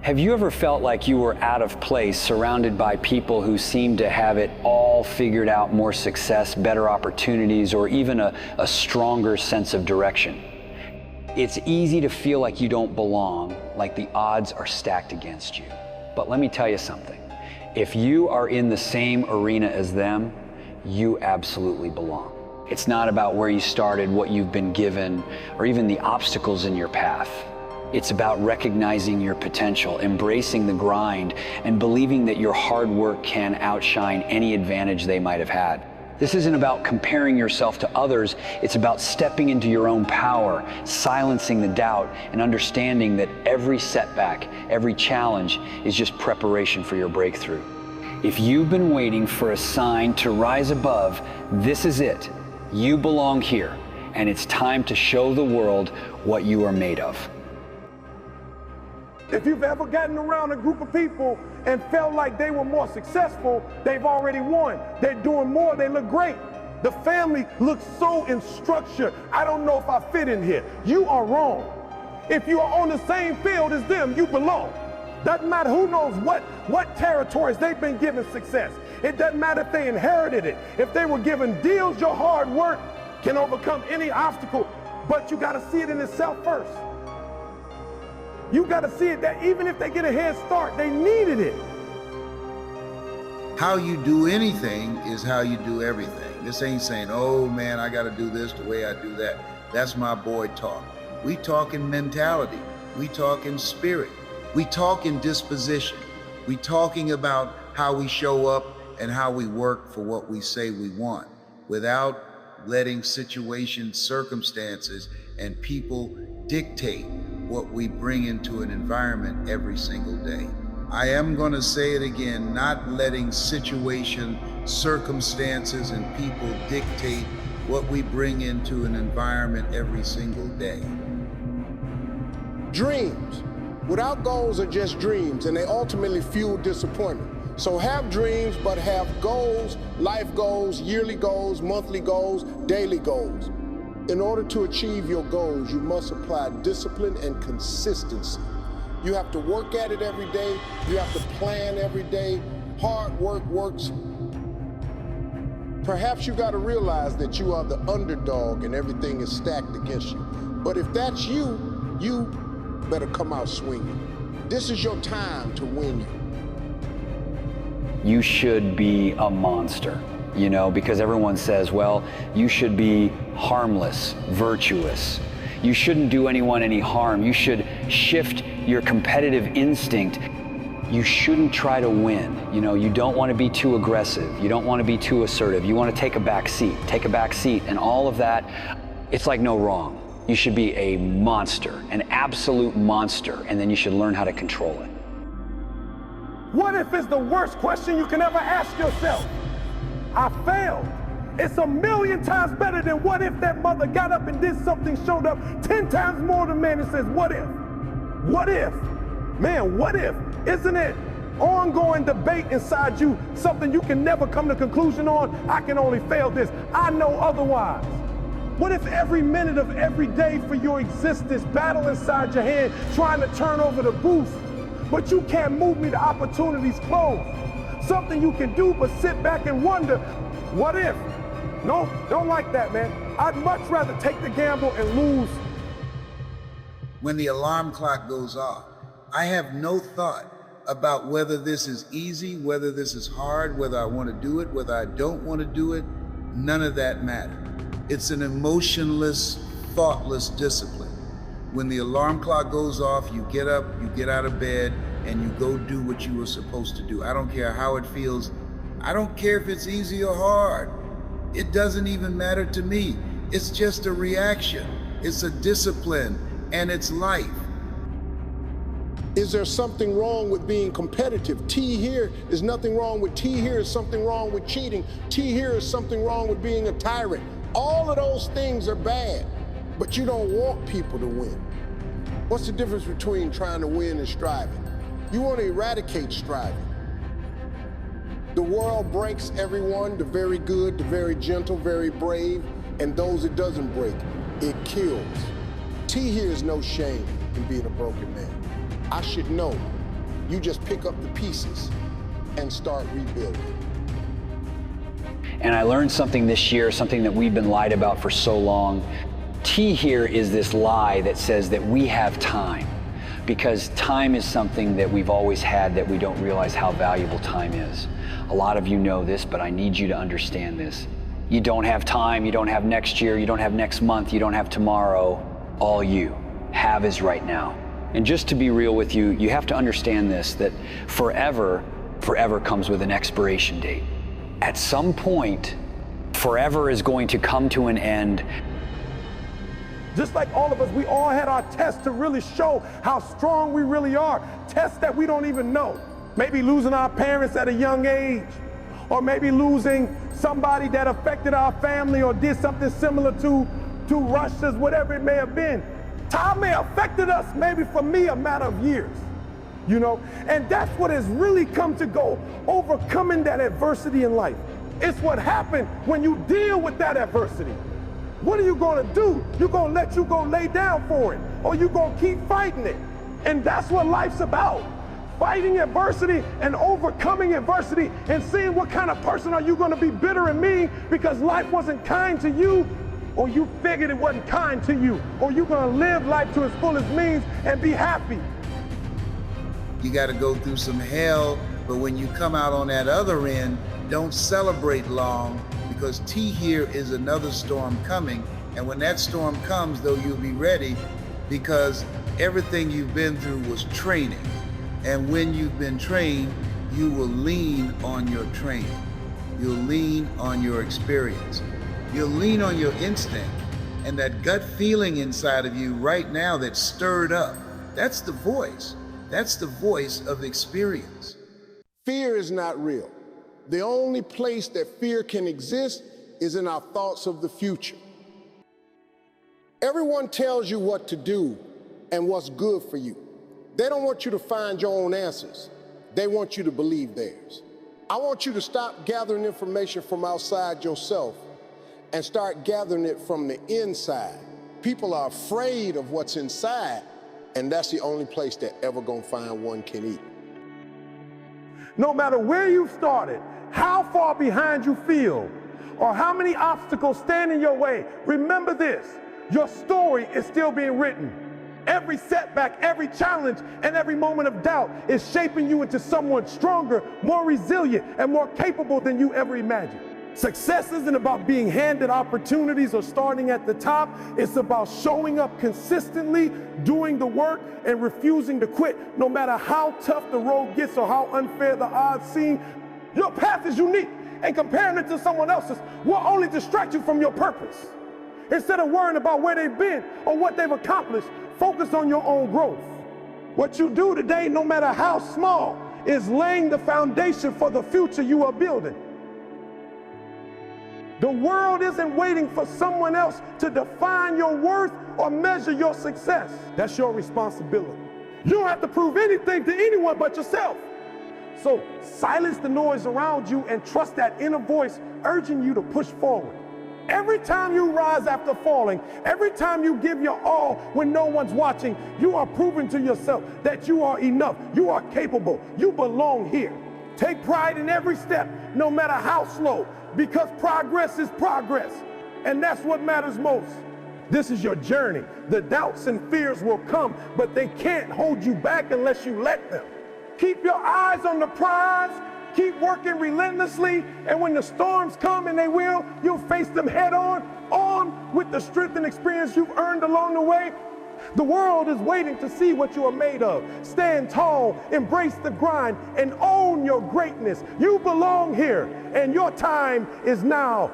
Have you ever felt like you were out of place, surrounded by people who seemed to have it all figured out, more success, better opportunities, or even a stronger sense of direction? It's easy to feel like you don't belong, like the odds are stacked against you. But let me tell you something. If you are in the same arena as them, you absolutely belong. It's not about where you started, what you've been given, or even the obstacles in your path. It's about recognizing your potential, embracing the grind, and believing that your hard work can outshine any advantage they might have had. This isn't about comparing yourself to others. It's about stepping into your own power, silencing the doubt, and understanding that every setback, every challenge is just preparation for your breakthrough. If you've been waiting for a sign to rise above, this is it. You belong here, and it's time to show the world what you are made of. If you've ever gotten around a group of people and felt like they were more successful, they've already won. They're doing more, they look great. The family looks so in structure. I don't know if I fit in here. You are wrong. If you are on the same field as them, you belong. Doesn't matter who knows what territories they've been given success. It doesn't matter if they inherited it. If they were given deals, your hard work can overcome any obstacle, but you gotta see it in itself first. You got to see it that even if they get a head start, they needed it. How you do anything is how you do everything. This ain't saying, oh man, I got to do this the way I do that. That's my boy talk. We talk in mentality. We talk in spirit. We talk in disposition. We talking about how we show up and how we work for what we say we want without letting situations, circumstances, and people dictate what we bring into an environment every single day. I am going to say it again, not letting situation, circumstances, and people dictate what we bring into an environment every single day. Dreams. Without goals are just dreams, and they ultimately fuel disappointment. So have dreams, but have goals, life goals, yearly goals, monthly goals, daily goals. In order to achieve your goals, you must apply discipline and consistency. You have to work at it every day. You have to plan every day. Hard work works. Perhaps you got to realize that you are the underdog and everything is stacked against you. But if that's you, you better come out swinging. This is your time to win. You should be a monster. You know, because everyone says, well, you should be harmless, virtuous. You shouldn't do anyone any harm. You should shift your competitive instinct. You shouldn't try to win. You know, you don't want to be too aggressive. You don't want to be too assertive. You want to take a back seat, and all of that. It's like no wrong. You should be a monster, an absolute monster, and then you should learn how to control it. What if it's the worst question you can ever ask yourself? I failed. It's a million times better than what if that mother got up and did something, showed up 10 times more than man and says, what if? What if? Man, what if? Isn't it ongoing debate inside you, something you can never come to a conclusion on? I can only fail this. I know otherwise. What if every minute of every day for your existence, battle inside your head, trying to turn over the booth, but you can't move me to opportunities close? Something you can do but sit back and wonder, what if? No, don't like that, man. I'd much rather take the gamble and lose. When the alarm clock goes off, I have no thought about whether this is easy, whether this is hard, whether I want to do it, whether I don't want to do it. None of that matters. It's an emotionless, thoughtless discipline. When the alarm clock goes off, you get up, you get out of bed, and you go do what you were supposed to do. I don't care how it feels. I don't care if it's easy or hard. It doesn't even matter to me. It's just a reaction. It's a discipline, and it's life. Is there something wrong with being competitive? T here is nothing wrong with T here is something wrong with cheating. T here is something wrong with being a tyrant. All of those things are bad, but you don't want people to win. What's the difference between trying to win and striving? You want to eradicate striving. The world breaks everyone, the very good, the very gentle, very brave, and those it doesn't break, it kills. T here is no shame in being a broken man. I should know You just pick up the pieces and start rebuilding. And I learned something this year, something that we've been lied about for so long. T here is this lie that says that we have time, because time is something that we've always had that we don't realize how valuable time is. A lot of you know this, but I need you to understand this. You don't have time, you don't have next year, you don't have next month, you don't have tomorrow. All you have is right now. And just to be real with you, you have to understand this, that forever comes with an expiration date. At some point, forever is going to come to an end. Just like all of us, we all had our tests to really show how strong we really are. Tests that we don't even know. Maybe losing our parents at a young age, or maybe losing somebody that affected our family or did something similar to Russia's, whatever it may have been. Time may have affected us, maybe for me, a matter of years, you know? And that's what has really come to go, overcoming that adversity in life. It's what happened when you deal with that adversity. What are you gonna do? You're gonna let you go lay down for it, or you're gonna keep fighting it. And that's what life's about. Fighting adversity and overcoming adversity and seeing what kind of person are you gonna be bitter and mean because life wasn't kind to you, or you figured it wasn't kind to you, or you're gonna live life to its fullest means and be happy. You gotta go through some hell, but when you come out on that other end, don't celebrate long, because T here is another storm coming. And when that storm comes, though, you'll be ready, because everything you've been through was training. And when you've been trained, you will lean on your training. You'll lean on your experience. You'll lean on your instinct. And that gut feeling inside of you right now that's stirred up, that's the voice. That's the voice of experience. Fear is not real. The only place that fear can exist is in our thoughts of the future. Everyone tells you what to do and what's good for you. They don't want you to find your own answers. They want you to believe theirs. I want you to stop gathering information from outside yourself and start gathering it from the inside. People are afraid of what's inside, and that's the only place they're ever gonna find one can eat. No matter where you started, how far behind you feel, or how many obstacles stand in your way, remember this: your story is still being written. Every setback, every challenge, and every moment of doubt is shaping you into someone stronger, more resilient, and more capable than you ever imagined. Success isn't about being handed opportunities or starting at the top. It's about showing up consistently, doing the work, and refusing to quit. No matter how tough the road gets or how unfair the odds seem, your path is unique, and comparing it to someone else's will only distract you from your purpose. Instead of worrying about where they've been or what they've accomplished, focus on your own growth. What you do today, no matter how small, is laying the foundation for the future you are building. The world isn't waiting for someone else to define your worth or measure your success. That's your responsibility. You don't have to prove anything to anyone but yourself. So silence the noise around you and trust that inner voice urging you to push forward. Every time you rise after falling, every time you give your all when no one's watching, you are proving to yourself that you are enough, you are capable, you belong here. Take pride in every step, no matter how slow, because progress is progress, and that's what matters most. This is your journey. The doubts and fears will come, but they can't hold you back unless you let them. Keep your eyes on the prize. Keep working relentlessly, and when the storms come, and they will, you'll face them head on, armed with the strength and experience you've earned along the way. The world is waiting to see what you are made of. Stand tall, embrace the grind, and own your greatness. You belong here, and your time is now.